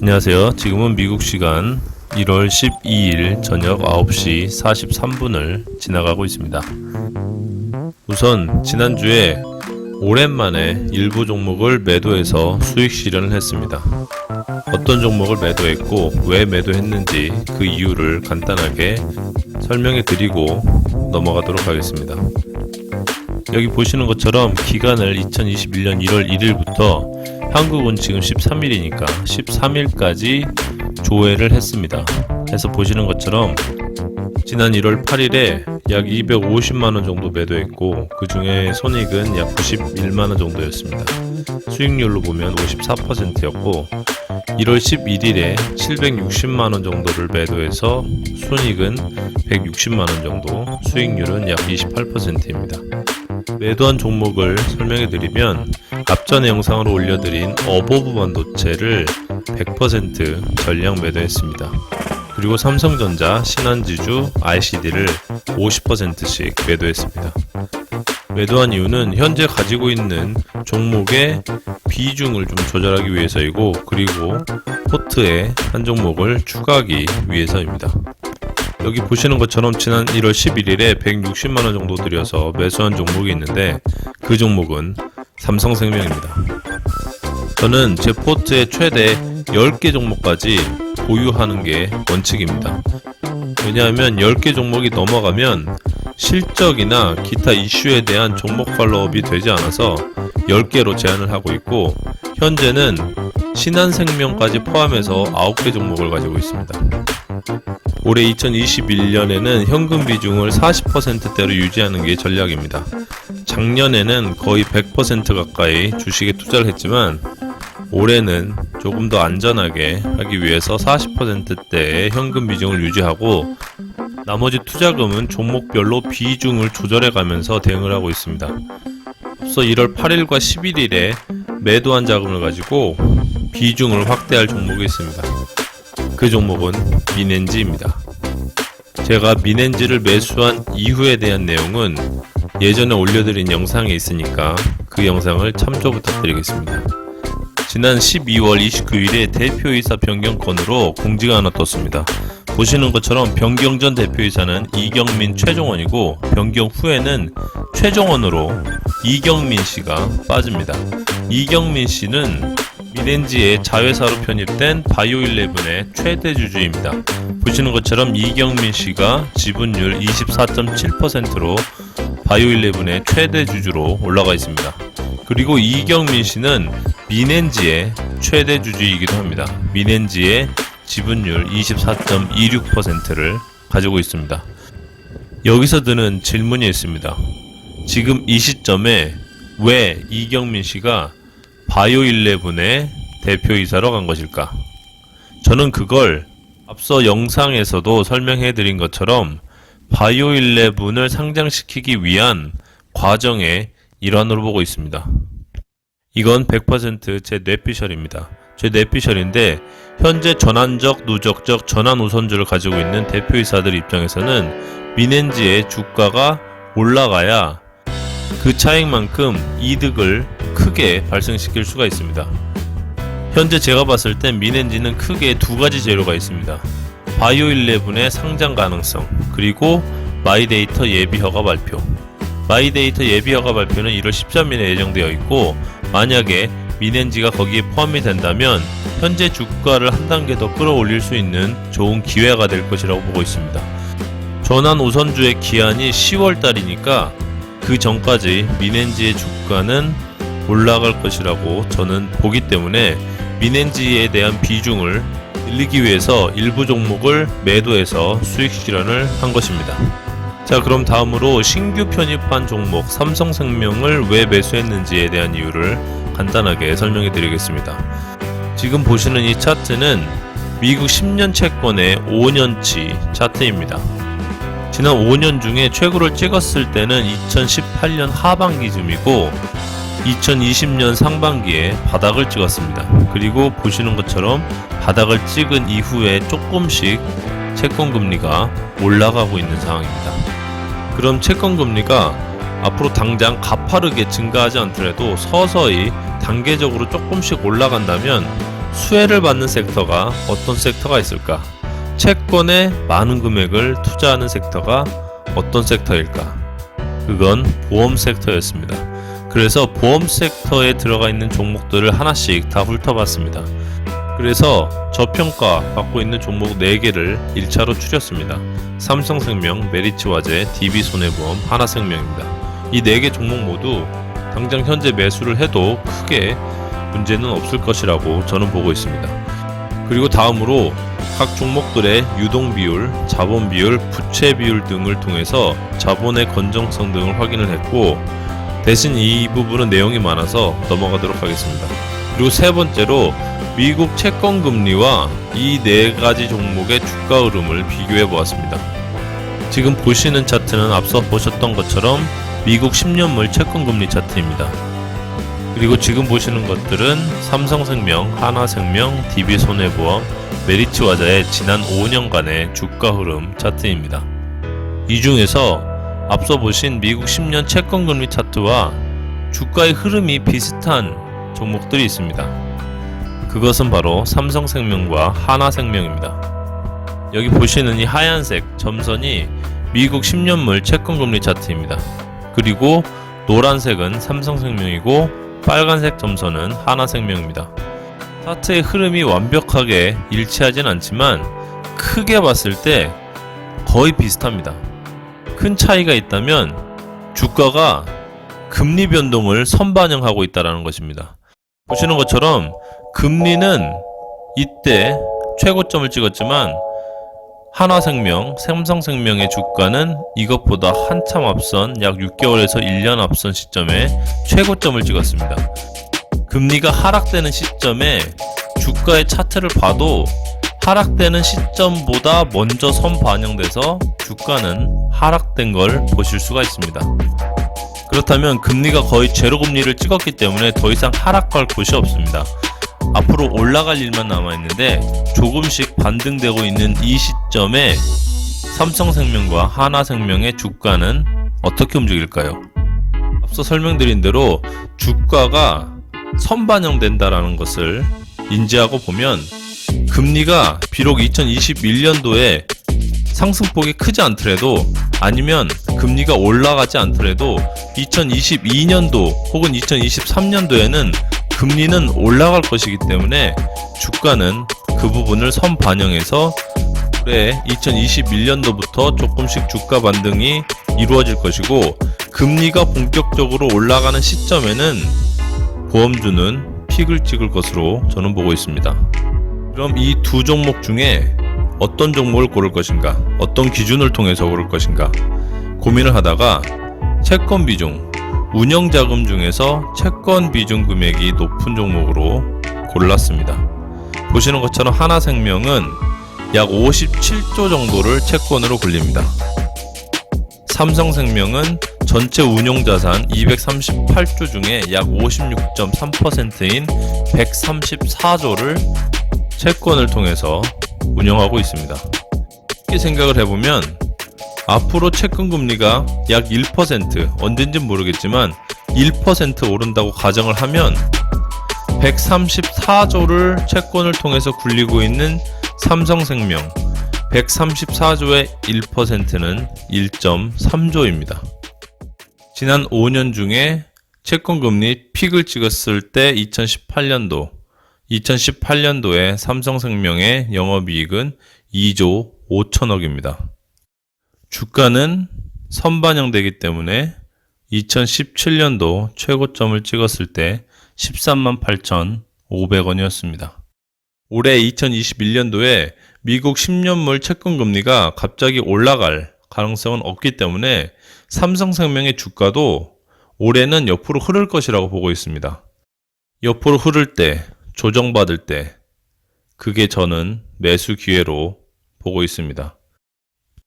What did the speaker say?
안녕하세요. 지금은 미국 시간 1월 12일 저녁 9시 43분을 지나가고 있습니다. 우선 지난주에 오랜만에 일부 종목을 매도해서 수익 실현을 했습니다. 어떤 종목을 매도했고 왜 매도했는지 그 이유를 간단하게 설명해 드리고 넘어가도록 하겠습니다. 여기 보시는 것처럼 기간을 2021년 1월 1일부터 한국은 지금 13일이니까 13일까지 조회를 했습니다. 해서 보시는 것처럼 지난 1월 8일에 약 250만원 정도 매도했고 그 중에 손익은 약 91만원 정도였습니다. 수익률로 보면 54%였고 1월 11일에 760만원 정도를 매도해서 손익은 160만원 정도, 수익률은 약 28%입니다. 매도한 종목을 설명해 드리면 앞전에 영상으로 올려드린 어보브 반도체를 100% 전량 매도했습니다. 그리고 삼성전자, 신한지주, ICD를 50%씩 매도했습니다. 매도한 이유는 현재 가지고 있는 종목의 비중을 좀 조절하기 위해서이고, 그리고 포트에 한 종목을 추가하기 위해서입니다. 여기 보시는 것처럼 지난 1월 11일에 160만원 정도 들여서 매수한 종목이 있는데 그 종목은 삼성생명입니다. 저는 제 포트에 최대 10개 종목까지 보유하는 게 원칙입니다. 왜냐하면 10개 종목이 넘어가면 실적이나 기타 이슈에 대한 종목 팔로업이 되지 않아서 10개로 제한을 하고 있고, 현재는 신한생명까지 포함해서 9개 종목을 가지고 있습니다. 올해 2021년에는 현금 비중을 40%대로 유지하는 게 전략입니다. 작년에는 거의 100% 가까이 주식에 투자를 했지만 올해는 조금 더 안전하게 하기 위해서 40%대의 현금 비중을 유지하고 나머지 투자금은 종목별로 비중을 조절해 가면서 대응을 하고 있습니다. 앞서 1월 8일과 11일에 매도한 자금을 가지고 비중을 확대할 종목이 있습니다. 그 종목은 민엔지입니다. 제가 민엔지를 매수한 이후에 대한 내용은 예전에 올려드린 영상에 있으니까 그 영상을 참조 부탁드리겠습니다. 지난 12월 29일에 대표이사 변경건으로 공지가 하나 떴습니다. 보시는 것처럼 변경 전 대표이사는 이경민 최종원이고 변경 후에는 최종원으로 이경민 씨가 빠집니다. 이경민 씨는 민엔지의 자회사로 편입된 바이오11의 최대 주주입니다. 보시는 것처럼 이경민 씨가 지분율 24.7%로 바이오11의 최대 주주로 올라가 있습니다. 그리고 이경민 씨는 민엔지의 최대 주주이기도 합니다. 민엔지의 지분율 24.26%를 가지고 있습니다. 여기서 드는 질문이 있습니다. 지금 이 시점에 왜 이경민 씨가 바이오11의 대표이사로 간 것일까? 저는 그걸 앞서 영상에서도 설명해 드린 것처럼 바이오11을 상장시키기 위한 과정의 일환으로 보고 있습니다. 이건 100% 제 뇌피셜입니다. 제 뇌피셜인데 현재 전환적, 누적적, 전환 우선주를 가지고 있는 대표이사들 입장에서는 민엔지의 주가가 올라가야 그 차익만큼 이득을 크게 발생시킬 수가 있습니다. 현재 제가 봤을 땐 민엔지는 크게 두 가지 재료가 있습니다. 바이오11의 상장 가능성, 그리고 마이데이터 예비허가 발표. 마이데이터 예비허가 발표는 1월 13일에 예정되어 있고, 만약에 민엔지가 거기에 포함이 된다면 현재 주가를 한 단계 더 끌어올릴 수 있는 좋은 기회가 될 것이라고 보고 있습니다. 전환 우선주의 기한이 10월달이니까 그 전까지 민엔지의 주가는 올라갈 것이라고 저는 보기 때문에 민엔지에 대한 비중을 늘리기 위해서 일부 종목을 매도해서 수익 실현을 한 것입니다. 자, 그럼 다음으로 신규 편입한 종목 삼성생명을 왜 매수했는지에 대한 이유를 간단하게 설명해 드리겠습니다. 지금 보시는 이 차트는 미국 10년 채권의 5년치 차트입니다. 지난 5년 중에 최고를 찍었을 때는 2018년 하반기쯤이고 2020년 상반기에 바닥을 찍었습니다. 그리고 보시는 것처럼 바닥을 찍은 이후에 조금씩 채권금리가 올라가고 있는 상황입니다. 그럼 채권 금리가 앞으로 당장 가파르게 증가하지 않더라도 서서히 단계적으로 조금씩 올라간다면 수혜를 받는 섹터가 어떤 섹터가 있을까? 채권에 많은 금액을 투자하는 섹터가 어떤 섹터일까? 그건 보험 섹터였습니다. 그래서 보험 섹터에 들어가 있는 종목들을 하나씩 다 훑어봤습니다. 그래서 저평가 받고 있는 종목 4개를 1차로 추렸습니다. 삼성생명, 메리츠화재, DB손해보험, 하나생명입니다. 이 4개 종목 모두 당장 현재 매수를 해도 크게 문제는 없을 것이라고 저는 보고 있습니다. 그리고 다음으로 각 종목들의 유동비율, 자본비율, 부채비율 등을 통해서 자본의 건전성 등을 확인을 했고, 대신 이 부분은 내용이 많아서 넘어가도록 하겠습니다. 그리고 세 번째로 미국 채권 금리와 이 4가지 종목의 주가 흐름을 비교해 보았습니다. 지금 보시는 차트는 앞서 보셨던 것처럼 미국 10년물 채권 금리 차트입니다. 그리고 지금 보시는 것들은 삼성생명, 하나생명, DB손해보험, 메리츠화재의 지난 5년간의 주가 흐름 차트입니다. 이 중에서 앞서 보신 미국 10년 채권 금리 차트와 주가의 흐름이 비슷한 종목들이 있습니다. 그것은 바로 삼성생명과 하나생명입니다. 여기 보시는 이 하얀색 점선이 미국 10년물 채권금리 차트입니다. 그리고 노란색은 삼성생명이고 빨간색 점선은 하나생명입니다. 차트의 흐름이 완벽하게 일치하진 않지만 크게 봤을 때 거의 비슷합니다. 큰 차이가 있다면 주가가 금리 변동을 선반영하고 있다는 것입니다. 보시는 것처럼 금리는 이때 최고점을 찍었지만 하나생명, 삼성생명의 주가는 이것보다 한참 앞선 약 6개월에서 1년 앞선 시점에 최고점을 찍었습니다. 금리가 하락되는 시점에 주가의 차트를 봐도 하락되는 시점보다 먼저 선반영돼서 주가는 하락된 걸 보실 수가 있습니다. 그렇다면 금리가 거의 제로금리를 찍었기 때문에 더 이상 하락할 곳이 없습니다. 앞으로 올라갈 일만 남아있는데 조금씩 반등되고 있는 이 시점에 삼성생명과 하나생명의 주가는 어떻게 움직일까요? 앞서 설명드린 대로 주가가 선반영된다라는 것을 인지하고 보면 금리가 비록 2021년도에 상승폭이 크지 않더라도 아니면 금리가 올라가지 않더라도 2022년도 혹은 2023년도에는 금리는 올라갈 것이기 때문에 주가는 그 부분을 선반영해서 올해 2021년도부터 조금씩 주가 반등이 이루어질 것이고, 금리가 본격적으로 올라가는 시점에는 보험주는 픽을 찍을 것으로 저는 보고 있습니다. 그럼 이 두 종목 중에 어떤 종목을 고를 것인가, 어떤 기준을 통해서 고를 것인가 고민을 하다가 채권 비중, 운영자금 중에서 채권 비중 금액이 높은 종목으로 골랐습니다. 보시는 것처럼 하나생명은 약 57조 정도를 채권으로 굴립니다. 삼성생명은 전체 운용자산 238조 중에 약 56.3%인 134조를 채권을 통해서 운영하고 있습니다. 이렇게 생각을 해보면 앞으로 채권 금리가 약 1%, 언젠진 모르겠지만 1% 오른다고 가정을 하면 134조를 채권을 통해서 굴리고 있는 삼성생명, 134조의 1%는 1.3조입니다. 지난 5년 중에 채권금리 픽을 찍었을 때 2018년도에 삼성생명의 영업이익은 2조 5천억입니다. 주가는 선반영되기 때문에 2017년도 최고점을 찍었을 때 13만 8,500원이었습니다. 올해 2021년도에 미국 10년물 채권금리가 갑자기 올라갈 가능성은 없기 때문에 삼성생명의 주가도 올해는 옆으로 흐를 것이라고 보고 있습니다. 옆으로 흐를 때, 조정받을 때, 그게 저는 매수 기회로 보고 있습니다.